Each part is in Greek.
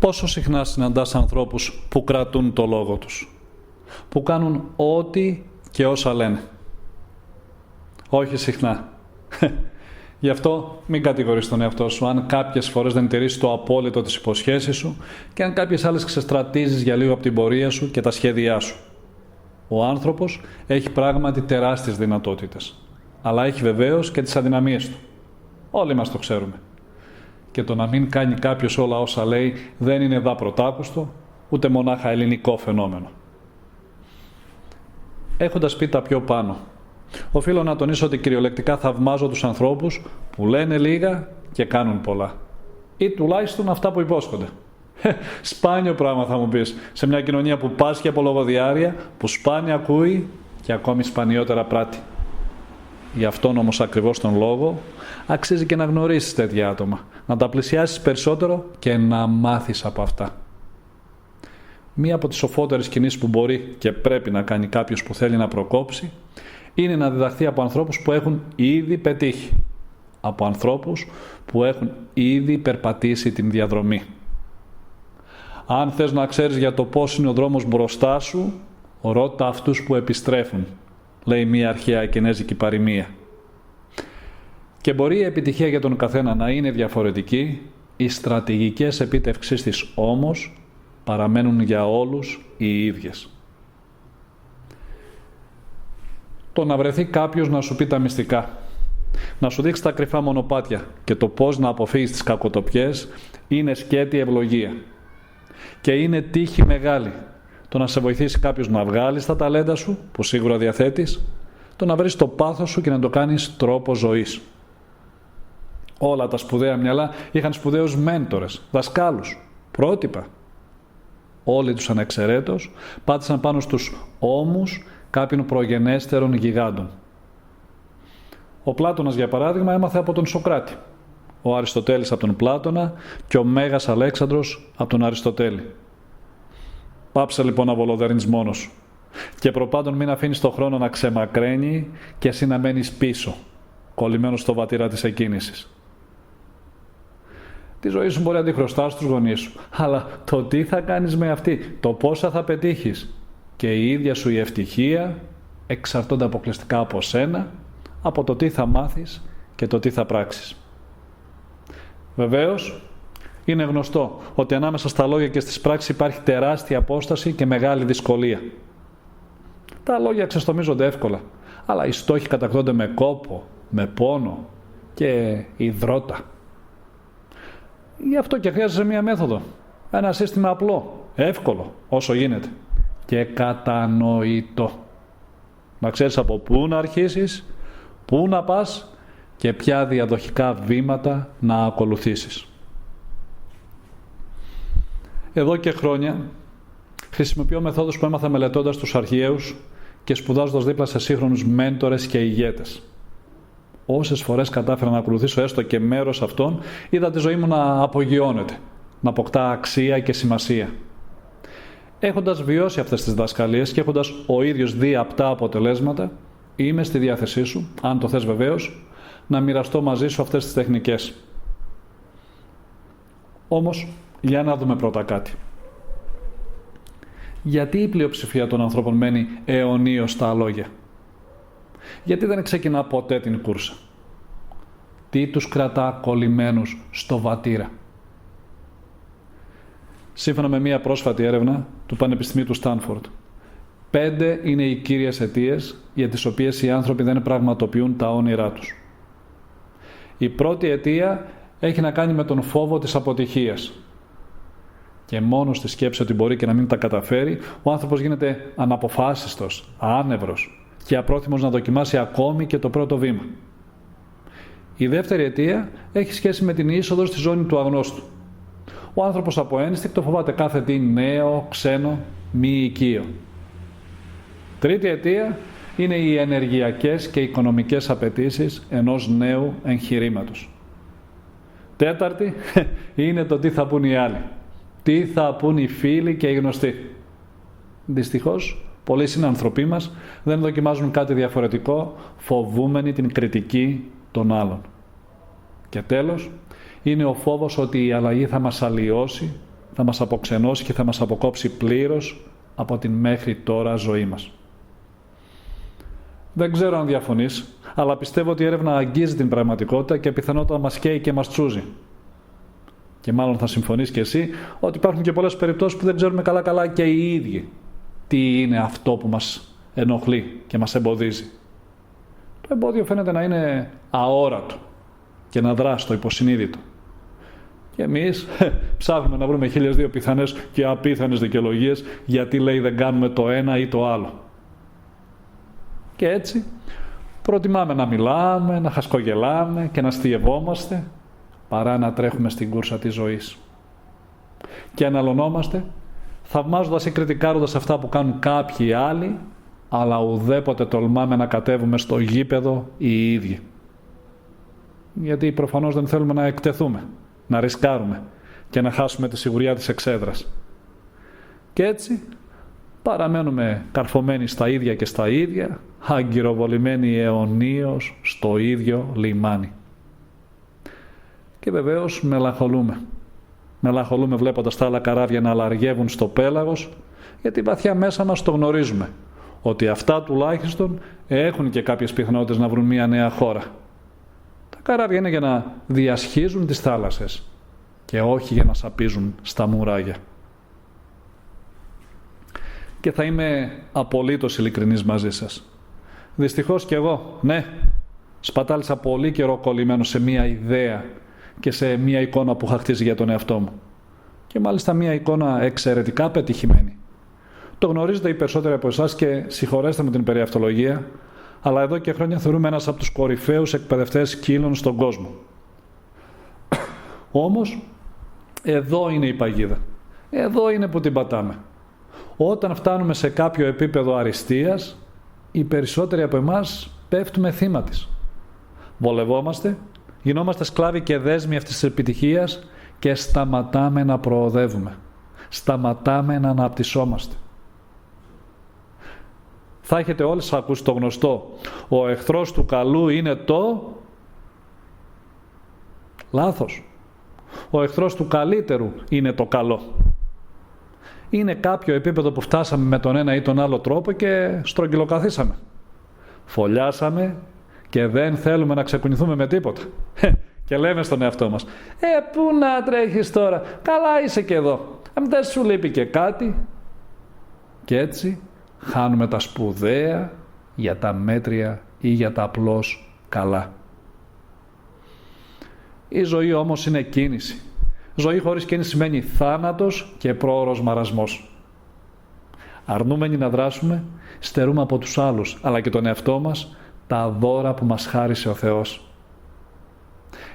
Πόσο συχνά συναντάς ανθρώπους που κρατούν το λόγο τους, που κάνουν ό,τι και όσα λένε? Όχι συχνά. Γι' αυτό μην κατηγορείς τον εαυτό σου αν κάποιες φορές δεν τηρείς το απόλυτο της υποσχέσης σου και αν κάποιες άλλες ξεστρατίζεις για λίγο από την πορεία σου και τα σχέδιά σου. Ο άνθρωπος έχει πράγματι τεράστιες δυνατότητες, αλλά έχει βεβαίως και τις αδυναμίες του. Όλοι μας το ξέρουμε. Και το να μην κάνει κάποιος όλα όσα λέει δεν είναι πρωτάκουστο, ούτε μονάχα ελληνικό φαινόμενο. Έχοντας πει τα πιο πάνω, οφείλω να τονίσω ότι κυριολεκτικά θαυμάζω τους ανθρώπους που λένε λίγα και κάνουν πολλά. Ή τουλάχιστον αυτά που υπόσχονται. Σπάνιο πράγμα θα μου πεις, σε μια κοινωνία που πάσχει από λογοδιάρεια, που σπάνια ακούει και ακόμη σπανιότερα πράττει. Γι' αυτόν όμως ακριβώς τον λόγο αξίζει και να γνωρίσεις τέτοια άτομα, να τα πλησιάσεις περισσότερο και να μάθεις από αυτά. Μία από τις σοφότερες κινήσεις που μπορεί και πρέπει να κάνει κάποιος που θέλει να προκόψει είναι να διδαχθεί από ανθρώπους που έχουν ήδη πετύχει, από ανθρώπους που έχουν ήδη περπατήσει την διαδρομή. Αν θες να ξέρεις για το πώς είναι ο δρόμος μπροστά σου, ρώτα αυτούς που επιστρέφουν, λέει μία αρχαία κινέζικη παροιμία. Και μπορεί η επιτυχία για τον καθένα να είναι διαφορετική, οι στρατηγικές επίτευξής της όμως παραμένουν για όλους οι ίδιες. Το να βρεθεί κάποιος να σου πει τα μυστικά, να σου δείξει τα κρυφά μονοπάτια και το πώς να αποφύγεις τις κακοτοπιές είναι σκέτη ευλογία. Και είναι τύχη μεγάλη το να σε βοηθήσει κάποιος να βγάλεις τα ταλέντα σου, που σίγουρα διαθέτεις, το να βρεις το πάθος σου και να το κάνεις τρόπο ζωής. Όλα τα σπουδαία μυαλά είχαν σπουδαίους μέντορες, δασκάλους, πρότυπα. Όλοι τους ανεξαιρέτως πάτησαν πάνω στους ώμους κάποιων προγενέστερων γιγάντων. Ο Πλάτωνας, για παράδειγμα, έμαθε από τον Σωκράτη, ο Αριστοτέλης από τον Πλάτωνα και ο Μέγας Αλέξανδρος από τον Αριστοτέλη. Πάψε λοιπόν να βολοδερνείς μόνος σου και προπάντων μην αφήνεις το χρόνο να ξεμακραίνει και εσύ να μένεις πίσω, κολλημένος στο βατήρα της εκκίνησης. Τη ζωή σου μπορεί να τη χρωστάς στους γονείς σου, αλλά το τι θα κάνεις με αυτή, το πόσα θα πετύχεις και η ίδια σου η ευτυχία εξαρτώνται αποκλειστικά από σένα, από το τι θα μάθεις και το τι θα πράξεις. Βεβαίως, είναι γνωστό ότι ανάμεσα στα λόγια και στις πράξεις υπάρχει τεράστια απόσταση και μεγάλη δυσκολία. Τα λόγια ξεστομίζονται εύκολα, αλλά οι στόχοι κατακτώνται με κόπο, με πόνο και υδρότα. Γι' αυτό και χρειάζεσαι μία μέθοδο, ένα σύστημα απλό, εύκολο όσο γίνεται και κατανοητό. Να ξέρεις από πού να αρχίσεις, πού να πας και ποια διαδοχικά βήματα να ακολουθήσεις. Εδώ και χρόνια χρησιμοποιώ μεθόδους που έμαθα μελετώντας τους αρχαίους και σπουδάζοντας δίπλα σε σύγχρονους μέντορες και ηγέτες. Όσες φορές κατάφερα να ακολουθήσω έστω και μέρος αυτών, είδα τη ζωή μου να απογειώνεται, να αποκτά αξία και σημασία. Έχοντας βιώσει αυτές τις διδασκαλίες και έχοντας ο ίδιος δει απτά αποτελέσματα, είμαι στη διάθεσή σου, αν το θες βεβαίως, να μοιραστώ μαζί σου αυτές τις τεχνικές. Όμως, για να δούμε πρώτα κάτι. Γιατί η πλειοψηφία των ανθρώπων μένει αιωνίως στα λόγια? Γιατί δεν ξεκινά ποτέ την κούρσα? Τι τους κρατά κολλημένους στο βατήρα? Σύμφωνα με μία πρόσφατη έρευνα του Πανεπιστημίου του Στάνφορντ, 5 είναι οι κύριες αιτίες για τις οποίες οι άνθρωποι δεν πραγματοποιούν τα όνειρά τους. Η πρώτη αιτία έχει να κάνει με τον φόβο της αποτυχίας. Και μόνο στη σκέψη ότι μπορεί και να μην τα καταφέρει, ο άνθρωπος γίνεται αναποφάσιστος, άνευρος και απρόθυμος να δοκιμάσει ακόμη και το πρώτο βήμα. Η δεύτερη αιτία έχει σχέση με την είσοδο στη ζώνη του αγνώστου. Ο άνθρωπος από ένστικτο φοβάται κάθε τι νέο, ξένο, μη οικείο. Τρίτη αιτία είναι οι ενεργειακές και οικονομικές απαιτήσεις ενός νέου εγχειρήματος. Τέταρτη είναι το τι θα πούν οι άλλοι. Τι θα πούν οι φίλοι και οι γνωστοί. Δυστυχώς, πολλοί συνανθρωποί μας δεν δοκιμάζουν κάτι διαφορετικό, φοβούμενοι την κριτική των άλλων. Και τέλος, είναι ο φόβος ότι η αλλαγή θα μας αλλοιώσει, θα μας αποξενώσει και θα μας αποκόψει πλήρως από την μέχρι τώρα ζωή μας. Δεν ξέρω αν διαφωνείς, αλλά πιστεύω ότι η έρευνα αγγίζει την πραγματικότητα και πιθανότατα μας καίει και μας τσούζει. Και μάλλον θα συμφωνείς και εσύ ότι υπάρχουν και πολλές περιπτώσεις που δεν ξέρουμε καλά και οι ίδιοι τι είναι αυτό που μας ενοχλεί και μας εμποδίζει. Το εμπόδιο φαίνεται να είναι αόρατο και να δράσει το υποσυνείδητο. Και εμείς ψάχνουμε να βρούμε 1002 πιθανές και απίθανες δικαιολογίες γιατί λέει δεν κάνουμε το ένα ή το άλλο. Και έτσι προτιμάμε να μιλάμε, να χασκογελάμε και να αστειευόμαστε παρά να τρέχουμε στην κούρσα της ζωής. Και αναλωνόμαστε θαυμάζοντας ή κριτικάροντας αυτά που κάνουν κάποιοι άλλοι, αλλά ουδέποτε τολμάμε να κατέβουμε στο γήπεδο οι ίδιοι. Γιατί προφανώς δεν θέλουμε να εκτεθούμε, να ρισκάρουμε και να χάσουμε τη σιγουριά της εξέδρας. Και έτσι παραμένουμε καρφωμένοι στα ίδια και στα ίδια, αγκυροβολημένοι αιωνίως στο ίδιο λιμάνι. Και βεβαίως μελαγχολούμε. Μελαγχολούμε βλέποντας τα άλλα καράβια να αλλαργεύουν στο πέλαγος, γιατί βαθιά μέσα μας το γνωρίζουμε, ότι αυτά τουλάχιστον έχουν και κάποιες πιθανότητες να βρουν μια νέα χώρα. Τα καράβια είναι για να διασχίζουν τις θάλασσες και όχι για να σαπίζουν στα μουράγια. Και θα είμαι απολύτως ειλικρινής μαζί σας. Δυστυχώς κι εγώ, ναι, σπατάλησα πολύ καιρό κολλημένο σε μία ιδέα και σε μία εικόνα που είχα χτίσει για τον εαυτό μου. Και μάλιστα μία εικόνα εξαιρετικά πετυχημένη. Το γνωρίζετε οι περισσότεροι από εσάς και συγχωρέστε μου την περιαυτολογία, αλλά εδώ και χρόνια θεωρούμε ένας από τους κορυφαίους εκπαιδευτές σκύλων στον κόσμο. Όμως, εδώ είναι η παγίδα. Εδώ είναι που την πατάμε. Όταν φτάνουμε σε κάποιο επίπεδο αριστείας, οι περισσότεροι από εμάς πέφτουμε θύμα της. Βολευόμαστε, γινόμαστε σκλάβοι και δέσμοι αυτής της επιτυχίας και σταματάμε να προοδεύουμε. Σταματάμε να αναπτυσσόμαστε. Θα έχετε όλες ακούσει το γνωστό «Ο εχθρός του καλού είναι το...» Λάθος. Ο εχθρός του καλύτερου είναι το καλό. Είναι κάποιο επίπεδο που φτάσαμε με τον ένα ή τον άλλο τρόπο και στρογγυλοκαθίσαμε. Φωλιάσαμε και δεν θέλουμε να ξεκουνηθούμε με τίποτα. Και λέμε στον εαυτό μας «Πού να τρέχεις τώρα, καλά είσαι και εδώ, δεν σου λείπει και κάτι». Και έτσι χάνουμε τα σπουδαία για τα μέτρια ή για τα απλώς καλά. Η ζωή όμως είναι κίνηση. Ζωή χωρίς κίνηση σημαίνει θάνατος και πρόωρος μαρασμός. Αρνούμενοι να δράσουμε, στερούμε από τους άλλους, αλλά και τον εαυτό μας, τα δώρα που μας χάρισε ο Θεός.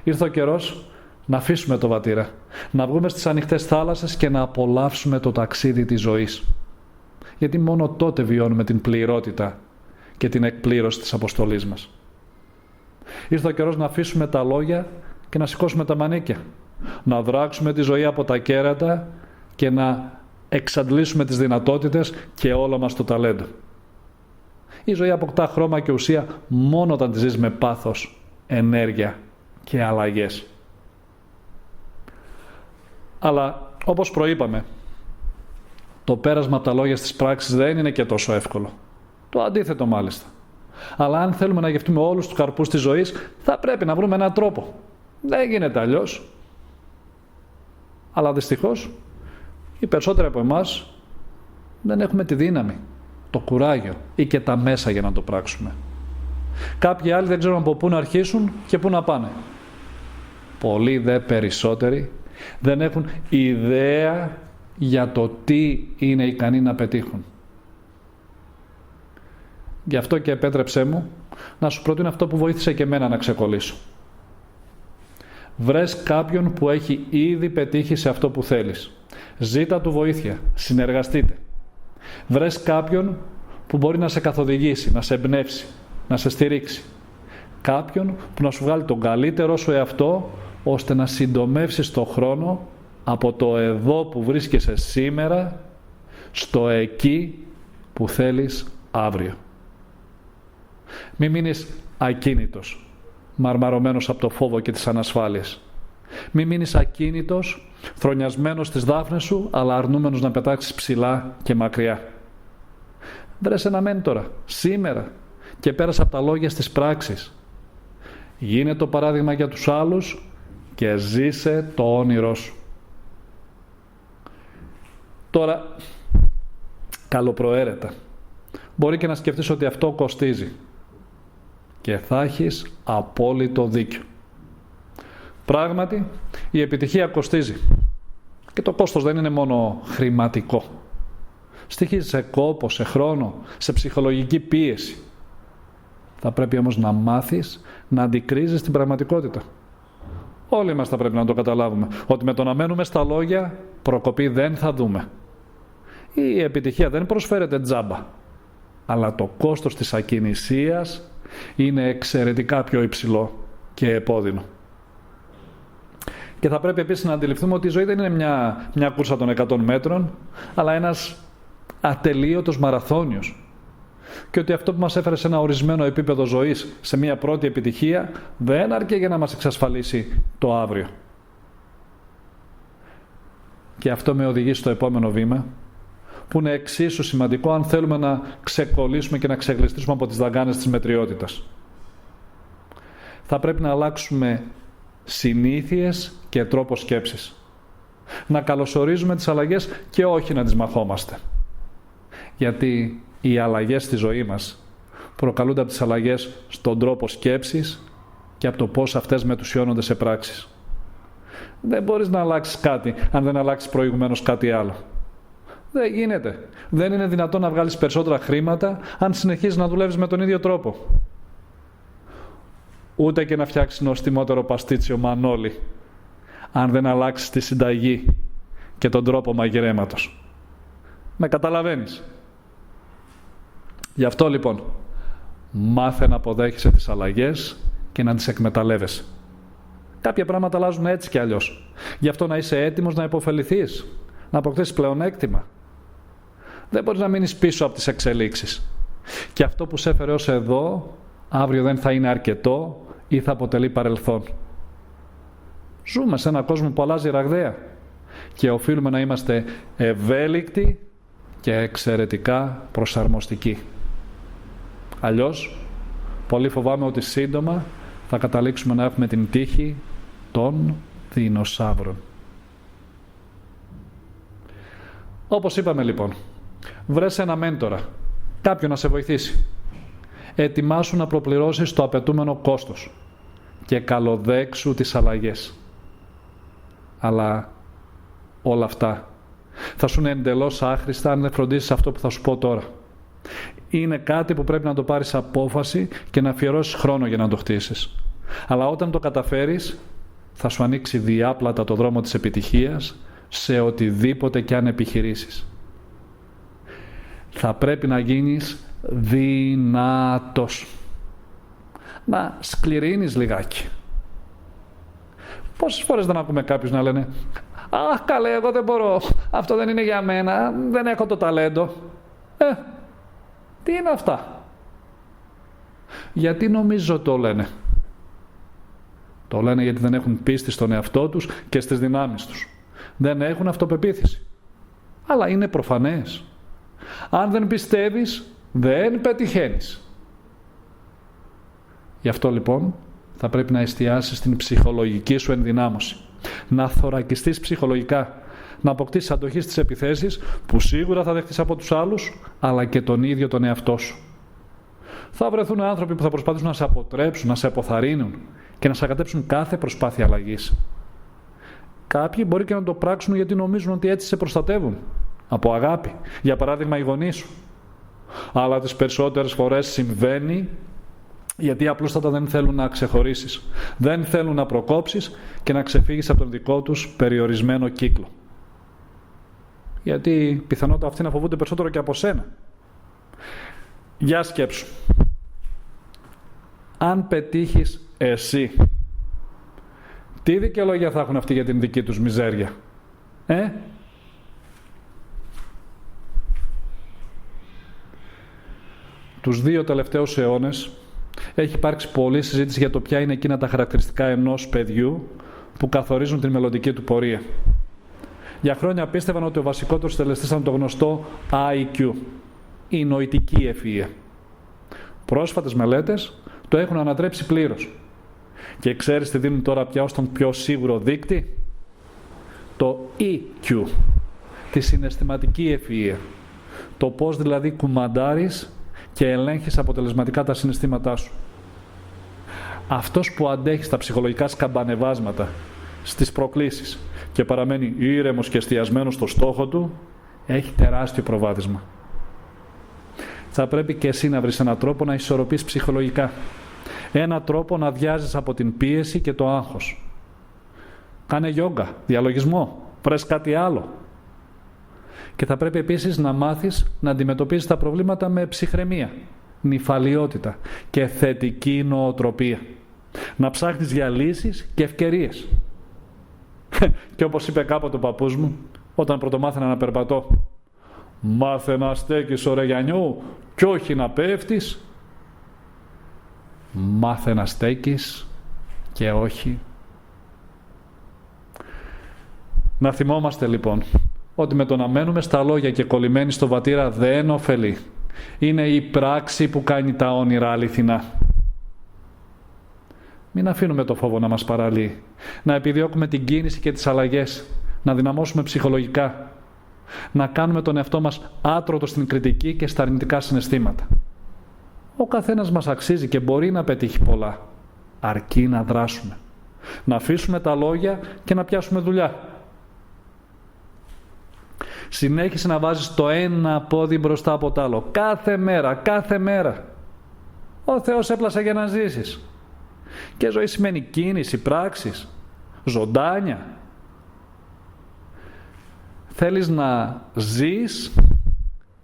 Ήρθε ο καιρός να αφήσουμε το βατήρα, να βγούμε στις ανοιχτές θάλασσες και να απολαύσουμε το ταξίδι της ζωής. Γιατί μόνο τότε βιώνουμε την πληρότητα και την εκπλήρωση της αποστολής μας. Ήρθε ο καιρός να αφήσουμε τα λόγια και να σηκώσουμε τα μανίκια. Να δράξουμε τη ζωή από τα κέρατα και να εξαντλήσουμε τις δυνατότητες και όλο μας το ταλέντο. Η ζωή αποκτά χρώμα και ουσία μόνο όταν τη ζεις με πάθος, ενέργεια και αλλαγές. Αλλά όπως προείπαμε, το πέρασμα από τα λόγια στις πράξεις δεν είναι και τόσο εύκολο. Το αντίθετο μάλιστα. Αλλά αν θέλουμε να γευτούμε όλους τους καρπούς της ζωής, θα πρέπει να βρούμε έναν τρόπο. Δεν γίνεται αλλιώς. Αλλά δυστυχώς, οι περισσότεροι από εμάς δεν έχουμε τη δύναμη, το κουράγιο ή και τα μέσα για να το πράξουμε. Κάποιοι άλλοι δεν ξέρουν από πού να αρχίσουν και πού να πάνε. Πολλοί δε περισσότεροι δεν έχουν ιδέα για το τι είναι ικανοί να πετύχουν. Γι' αυτό και επέτρεψέ μου να σου προτείνω αυτό που βοήθησε και εμένα να ξεκολλήσω. Βρες κάποιον που έχει ήδη πετύχει σε αυτό που θέλεις. Ζήτα του βοήθεια, συνεργαστείτε. Βρες κάποιον που μπορεί να σε καθοδηγήσει, να σε εμπνεύσει, να σε στηρίξει. Κάποιον που να σου βγάλει τον καλύτερό σου εαυτό, ώστε να συντομεύσεις το χρόνο από το εδώ που βρίσκεσαι σήμερα, στο εκεί που θέλεις αύριο. Μη μείνεις ακίνητος, μαρμαρωμένος από το φόβο και τις ανασφάλειες. Μη μείνεις ακίνητος, θρονιασμένος στις δάφνες σου, αλλά αρνούμενος να πετάξεις ψηλά και μακριά. Βρες ένα μέντορα, σήμερα, και πέρασε από τα λόγια στις πράξεις. Γίνε το παράδειγμα για τους άλλους και ζήσε το όνειρό σου. Τώρα, καλοπροαίρετα, μπορεί και να σκεφτείς ότι αυτό κοστίζει. Και θα έχεις απόλυτο δίκιο. Πράγματι, η επιτυχία κοστίζει. Και το κόστος δεν είναι μόνο χρηματικό. Στοιχίζει σε κόπο, σε χρόνο, σε ψυχολογική πίεση. Θα πρέπει όμως να μάθεις να αντικρίζεις την πραγματικότητα. Όλοι μας θα πρέπει να το καταλάβουμε, ότι με το να μένουμε στα λόγια, προκοπή δεν θα δούμε. Η επιτυχία δεν προσφέρεται τζάμπα, αλλά το κόστος της ακινησίας είναι εξαιρετικά πιο υψηλό και επώδυνο. Και θα πρέπει επίσης να αντιληφθούμε ότι η ζωή δεν είναι μια κούρσα των 100 μέτρων, αλλά ένας ατελείωτος μαραθώνιος. Και ότι αυτό που μας έφερε σε ένα ορισμένο επίπεδο ζωής, σε μια πρώτη επιτυχία, δεν αρκεί για να μας εξασφαλίσει το αύριο. Και αυτό με οδηγεί στο επόμενο βήμα, που είναι εξίσου σημαντικό αν θέλουμε να ξεκολλήσουμε και να ξεγλιστρήσουμε από τις δαγκάνες της μετριότητας. Θα πρέπει να αλλάξουμε συνήθειες και τρόπο σκέψης. Να καλωσορίζουμε τις αλλαγές και όχι να τις μαθόμαστε. Γιατί οι αλλαγές στη ζωή μας προκαλούνται από τις αλλαγές στον τρόπο σκέψης και από το πώς αυτές μετουσιώνονται σε πράξεις. Δεν μπορείς να αλλάξεις κάτι αν δεν αλλάξεις προηγουμένως κάτι άλλο. Δεν γίνεται. Δεν είναι δυνατόν να βγάλεις περισσότερα χρήματα αν συνεχίζεις να δουλεύεις με τον ίδιο τρόπο. Ούτε και να φτιάξεις νοστιμότερο παστίτσιο μανόλι αν δεν αλλάξεις τη συνταγή και τον τρόπο μαγειρέματος. Με καταλαβαίνεις? Γι' αυτό λοιπόν, μάθε να αποδέχεσαι τις αλλαγές και να τις εκμεταλλεύεσαι. Κάποια πράγματα αλλάζουν έτσι κι αλλιώς. Γι' αυτό να είσαι έτοιμος να υποφεληθείς, να αποκτήσεις πλεονέκτημα. Δεν μπορείς να μείνεις πίσω από τις εξελίξεις. Και αυτό που σε έφερε ως εδώ, αύριο δεν θα είναι αρκετό ή θα αποτελεί παρελθόν. Ζούμε σε έναν κόσμο που αλλάζει ραγδαία και οφείλουμε να είμαστε ευέλικτοι και εξαιρετικά προσαρμοστικοί. Αλλιώς, πολύ φοβάμαι ότι σύντομα θα καταλήξουμε να έχουμε την τύχη των δεινοσαύρων. Όπως είπαμε λοιπόν, βρες ένα μέντορα, κάποιον να σε βοηθήσει. Ετοιμάσου να προπληρώσεις το απαιτούμενο κόστος και καλοδέξου τις αλλαγές. Αλλά όλα αυτά θα σου είναι εντελώς άχρηστα αν δεν φροντίσεις αυτό που θα σου πω τώρα. Είναι κάτι που πρέπει να το πάρεις απόφαση και να αφιερώσεις χρόνο για να το χτίσεις. Αλλά όταν το καταφέρεις, θα σου ανοίξει διάπλατα το δρόμο της επιτυχίας σε οτιδήποτε κι αν επιχειρήσεις. Θα πρέπει να γίνεις δυνατός. Να σκληρύνεις λιγάκι. Πόσες φορές δεν ακούμε κάποιους να λένε «Αχ, καλέ, εγώ δεν μπορώ. Αυτό δεν είναι για μένα. Δεν έχω το ταλέντο». Τι είναι αυτά? Γιατί νομίζω το λένε? Το λένε γιατί δεν έχουν πίστη στον εαυτό τους και στις δυνάμεις τους. Δεν έχουν αυτοπεποίθηση. Αλλά είναι προφανές. Αν δεν πιστεύεις, δεν πετυχαίνεις. Γι' αυτό λοιπόν θα πρέπει να εστιάσεις στην ψυχολογική σου ενδυνάμωση. Να θωρακιστείς ψυχολογικά. Να αποκτήσεις αντοχή στις επιθέσεις που σίγουρα θα δεχτείς από τους άλλους, αλλά και τον ίδιο τον εαυτό σου. Θα βρεθούν άνθρωποι που θα προσπαθήσουν να σε αποτρέψουν, να σε αποθαρρύνουν και να σε ακατέψουν κάθε προσπάθεια αλλαγής. Κάποιοι μπορεί και να το πράξουν γιατί νομίζουν ότι έτσι σε προστατεύουν. Από αγάπη. Για παράδειγμα, οι γονείς σου. Αλλά τις περισσότερες φορές συμβαίνει γιατί απλούστατα δεν θέλουν να ξεχωρίσεις. Δεν θέλουν να προκόψεις και να ξεφύγεις από τον δικό τους περιορισμένο κύκλο. Γιατί πιθανότατα αυτοί να φοβούνται περισσότερο και από σένα. Για σκέψου. Αν πετύχεις εσύ, τι δικαιολογία θα έχουν αυτοί για την δική τους μιζέρια? Τους 2 τελευταίους αιώνες έχει υπάρξει πολλή συζήτηση για το ποια είναι εκείνα τα χαρακτηριστικά ενός παιδιού που καθορίζουν την μελλοντική του πορεία. Για χρόνια πίστευαν ότι ο βασικότερος συντελεστής ήταν το γνωστό IQ, η νοητική ευφυΐα. Πρόσφατες μελέτες το έχουν ανατρέψει πλήρως. Και ξέρεις τι δίνουν τώρα πια ως τον πιο σίγουρο δείκτη? Το EQ, τη συναισθηματική ευφυΐα. Το πώς δηλαδή κουμαντάρεις και ελέγχεις αποτελεσματικά τα συναισθήματά σου. Αυτός που αντέχει στα ψυχολογικά σκαμπανεβάσματα, στις προκλήσεις και παραμένει ήρεμος και εστιασμένος στο στόχο του, έχει τεράστιο προβάδισμα. Θα πρέπει και εσύ να βρεις έναν τρόπο να ισορροπείς ψυχολογικά. Έναν τρόπο να αδειάζεις από την πίεση και το άγχος. Κάνε γιόγκα, διαλογισμό, βρες κάτι άλλο. Και θα πρέπει επίσης να μάθεις να αντιμετωπίζεις τα προβλήματα με ψυχραιμία, νηφαλιότητα και θετική νοοτροπία. Να ψάχνεις για λύσεις και ευκαιρίες. Και όπως είπε κάποτε ο παππούς μου, όταν πρωτομάθαινα να περπατώ, μάθε να στέκεις ωραία Γιαννιού κι όχι να πέφτεις. Μάθε να στέκεις και όχι. Να θυμόμαστε λοιπόν ότι με το να μένουμε στα λόγια και κολλημένοι στο βατήρα δεν ωφελεί. Είναι η πράξη που κάνει τα όνειρα αληθινά. Μην αφήνουμε το φόβο να μας παραλύει. Να επιδιώκουμε την κίνηση και τις αλλαγές. Να δυναμώσουμε ψυχολογικά. Να κάνουμε τον εαυτό μας άτρωτο στην κριτική και στα αρνητικά συναισθήματα. Ο καθένας μας αξίζει και μπορεί να πετύχει πολλά. Αρκεί να δράσουμε. Να αφήσουμε τα λόγια και να πιάσουμε δουλειά. Συνέχισε να βάζεις το ένα πόδι μπροστά από το άλλο. Κάθε μέρα, κάθε μέρα. Ο Θεός έπλασε για να ζήσεις. Και ζωή σημαίνει κίνηση, πράξεις, ζωντάνια. Θέλεις να ζεις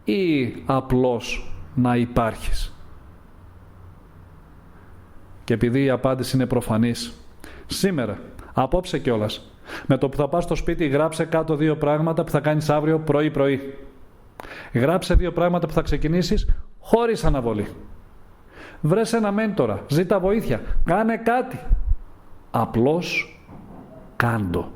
ή απλώς να υπάρχεις? Και επειδή η απάντηση είναι προφανής, σήμερα, απόψε κιόλας, με το που θα πας στο σπίτι, γράψε κάτω 2 πράγματα που θα κάνεις αύριο πρωί-πρωί. Γράψε 2 πράγματα που θα ξεκινήσεις χωρίς αναβολή. Βρες ένα μέντορα, ζήτα βοήθεια, κάνε κάτι. Απλώς κάντο.